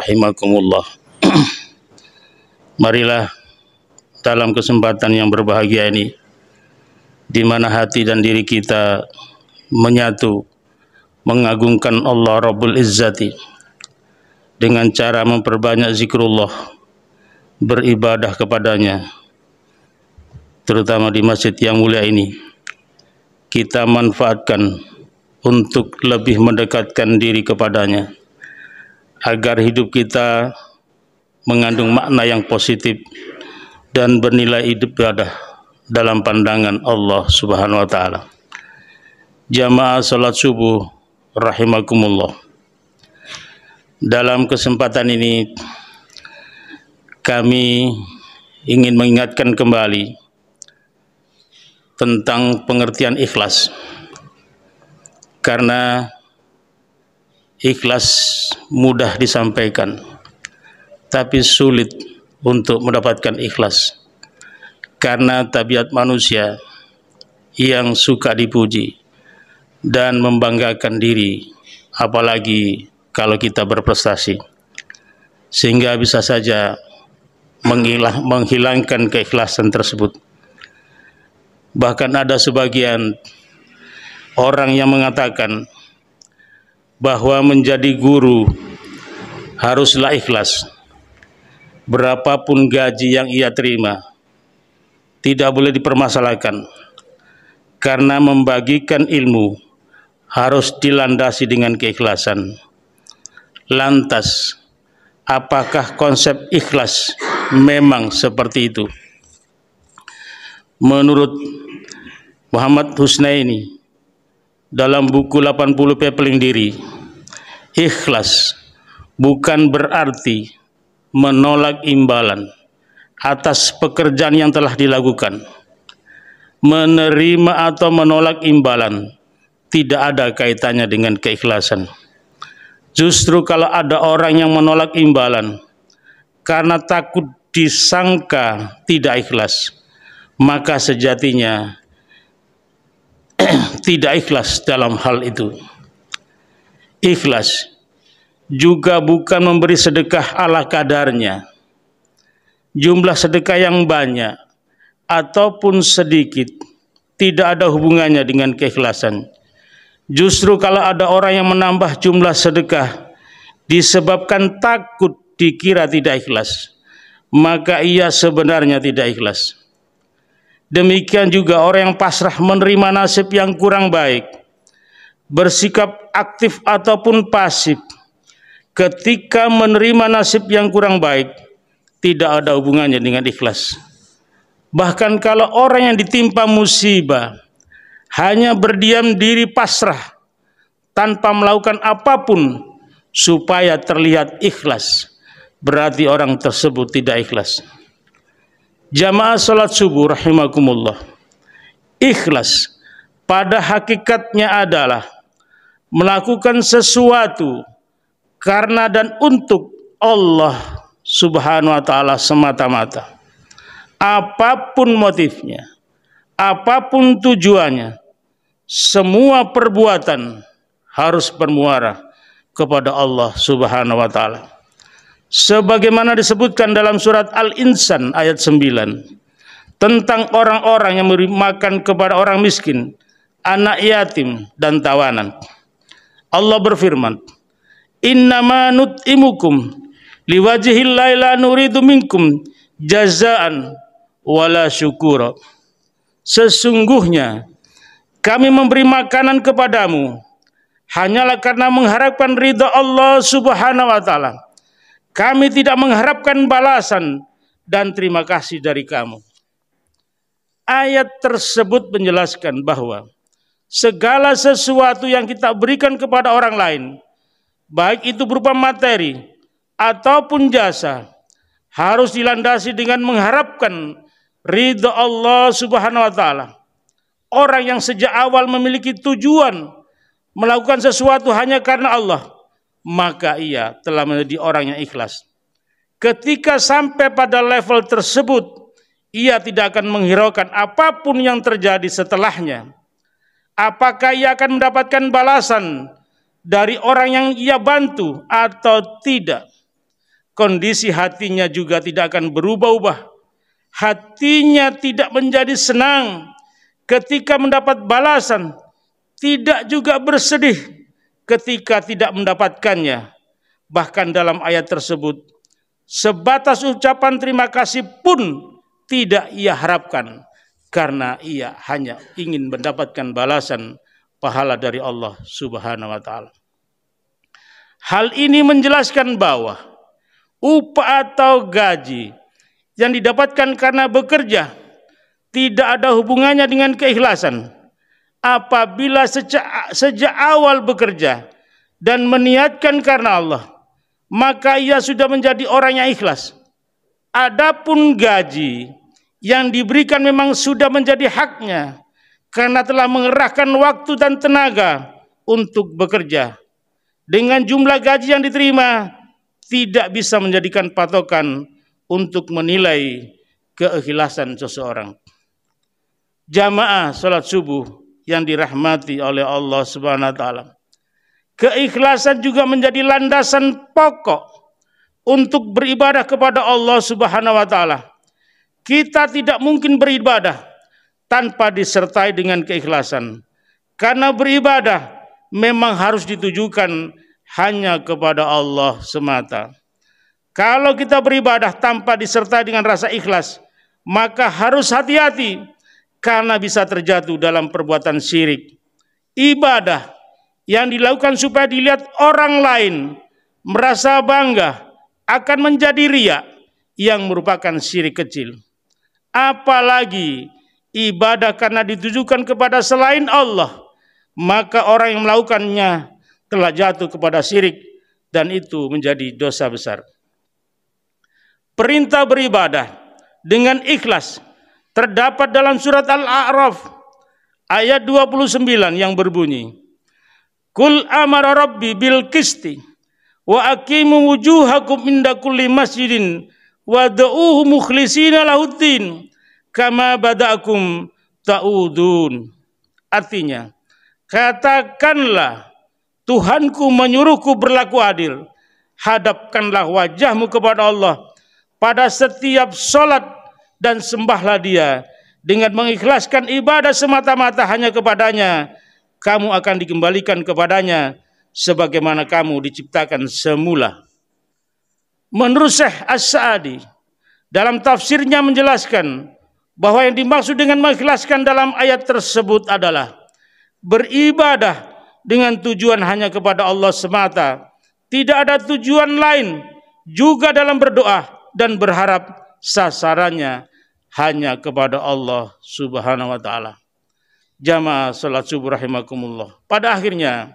rahimakumullah. Marilah dalam kesempatan yang berbahagia ini, di mana hati dan diri kita menyatu mengagungkan Allah Rabbul Izzati dengan cara memperbanyak zikrullah, beribadah kepadanya, terutama di masjid yang mulia ini. Kita manfaatkan untuk lebih mendekatkan diri kepadanya, agar hidup kita mengandung makna yang positif dan bernilai ibadah dalam pandangan Allah Subhanahu wa taala. Jamaah salat subuh rahimakumullah. Dalam kesempatan ini kami ingin mengingatkan kembali tentang pengertian ikhlas, karena ikhlas mudah disampaikan tapi sulit untuk mendapatkan ikhlas, karena tabiat manusia yang suka dipuji dan membanggakan diri, apalagi kalau kita berprestasi, sehingga bisa saja menghilangkan keikhlasan tersebut. Bahkan ada sebagian orang yang mengatakan bahwa menjadi guru haruslah ikhlas. Berapapun gaji yang ia terima tidak boleh dipermasalahkan, karena membagikan ilmu harus dilandasi dengan keikhlasan. Lantas, apakah konsep ikhlas memang seperti itu? Menurut Muhammad Husnaini dalam buku 80 Pepeling Diri, ikhlas bukan berarti menolak imbalan atas pekerjaan yang telah dilakukan. Menerima atau menolak imbalan tidak ada kaitannya dengan keikhlasan. Justru kalau ada orang yang menolak imbalan karena takut disangka tidak ikhlas, maka sejatinya tidak ikhlas dalam hal itu. Ikhlas juga bukan memberi sedekah ala kadarnya. Jumlah sedekah yang banyak ataupun sedikit tidak ada hubungannya dengan keikhlasan. Justru kalau ada orang yang menambah jumlah sedekah disebabkan takut dikira tidak ikhlas, maka ia sebenarnya tidak ikhlas. Demikian juga orang yang pasrah menerima nasib yang kurang baik, bersikap aktif ataupun pasif ketika menerima nasib yang kurang baik, tidak ada hubungannya dengan ikhlas. Bahkan kalau orang yang ditimpa musibah hanya berdiam diri pasrah tanpa melakukan apapun supaya terlihat ikhlas, berarti orang tersebut tidak ikhlas. Jamaah salat subuh rahimakumullah, ikhlas pada hakikatnya adalah melakukan sesuatu karena dan untuk Allah Subhanahu wa taala semata-mata. Apapun motifnya, apapun tujuannya, semua perbuatan harus bermuara kepada Allah Subhanahu wa taala. Sebagaimana disebutkan dalam surat Al-Insan ayat 9 tentang orang-orang yang memberi makan kepada orang miskin, anak yatim dan tawanan. Allah berfirman, "Innama nut'imukum liwajhillahi la nuridu minkum jazaan wala syukura." Sesungguhnya kami memberi makanan kepadamu hanyalah karena mengharapkan ridha Allah Subhanahu wa taala. Kami tidak mengharapkan balasan dan terima kasih dari kamu. Ayat tersebut menjelaskan bahwa segala sesuatu yang kita berikan kepada orang lain, baik itu berupa materi ataupun jasa, harus dilandasi dengan mengharapkan ridha Allah Subhanahu wa taala. Orang yang sejak awal memiliki tujuan melakukan sesuatu hanya karena Allah, maka ia telah menjadi orang yang ikhlas. Ketika sampai pada level tersebut, ia tidak akan menghiraukan apapun yang terjadi setelahnya. Apakah ia akan mendapatkan balasan dari orang yang ia bantu atau tidak. kondisi hatinya juga tidak akan berubah-ubah. Hatinya tidak menjadi senang ketika mendapat balasan, tidak juga bersedih ketika tidak mendapatkannya. Bahkan dalam ayat tersebut, sebatas ucapan terima kasih pun tidak ia harapkan, karena ia hanya ingin mendapatkan balasan pahala dari Allah Subhanahu wa Ta'ala. Hal ini menjelaskan bahwa upah atau gaji yang didapatkan karena bekerja tidak ada hubungannya dengan keikhlasan. Apabila sejak awal bekerja dan meniatkan karena Allah, maka ia sudah menjadi orang yang ikhlas. Adapun gaji yang diberikan memang sudah menjadi haknya karena telah mengerahkan waktu dan tenaga untuk bekerja. Dengan jumlah gaji yang diterima tidak bisa menjadikan patokan untuk menilai keikhlasan seseorang. Jamaah salat subuh yang dirahmati oleh Allah Subhanahu wa Ta'ala, keikhlasan juga menjadi landasan pokok untuk beribadah kepada Allah Subhanahu wa Ta'ala. Kita tidak mungkin beribadah tanpa disertai dengan keikhlasan, karena beribadah memang harus ditujukan hanya kepada Allah semata. Kalau kita beribadah tanpa disertai dengan rasa ikhlas, maka harus hati-hati karena bisa terjatuh dalam perbuatan syirik. Ibadah yang dilakukan supaya dilihat orang lain, merasa bangga, akan menjadi riya yang merupakan syirik kecil. Apalagi ibadah karena ditujukan kepada selain Allah, maka orang yang melakukannya telah jatuh kepada syirik dan itu menjadi dosa besar. Perintah beribadah dengan ikhlas terdapat dalam surat Al-A'raf ayat 29 yang berbunyi, Qul amara rabbi bil qisti wa aqimu wujuhakum inda kulli masjidin wa da'uhu mukhlisina lahuddin kama bada'akum ta'udun. Artinya, katakanlah Tuhanku menyuruhku berlaku adil, hadapkanlah wajahmu kepada Allah pada setiap sholat dan sembahlah Dia dengan mengikhlaskan ibadah semata-mata hanya kepadanya. Kamu akan dikembalikan kepadanya sebagaimana kamu diciptakan semula. Menurut Syekh As-Sa'di dalam tafsirnya menjelaskan bahwa yang dimaksud dengan mengikhlaskan dalam ayat tersebut adalah beribadah dengan tujuan hanya kepada Allah semata, tidak ada tujuan lain, juga dalam berdoa dan berharap sasarannya hanya kepada Allah Subhanahu wa Ta'ala. Jamaah salat subuh rahimakumullah, pada akhirnya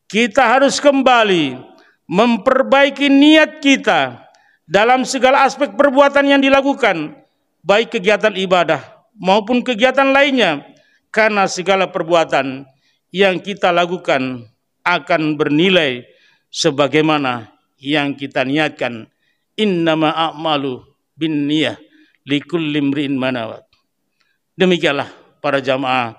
kita harus kembali memperbaiki niat kita dalam segala aspek perbuatan yang dilakukan, baik kegiatan ibadah maupun kegiatan lainnya, karena segala perbuatan yang kita lakukan akan bernilai sebagaimana yang kita niatkan. Innama a'malu binniyah likulli imri'in ma nawa. Demikianlah para jamaah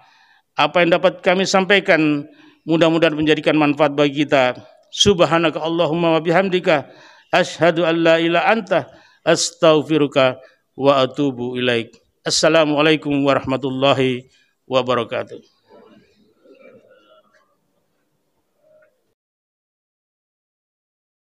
apa yang dapat kami sampaikan, mudah-mudahan menjadikan manfaat bagi kita. Subhanaka Allahumma wa bihamdika asyhadu an la ilaha anta astaghfiruka wa atubu ilaik. Assalamualaikum warahmatullahi wabarakatuh.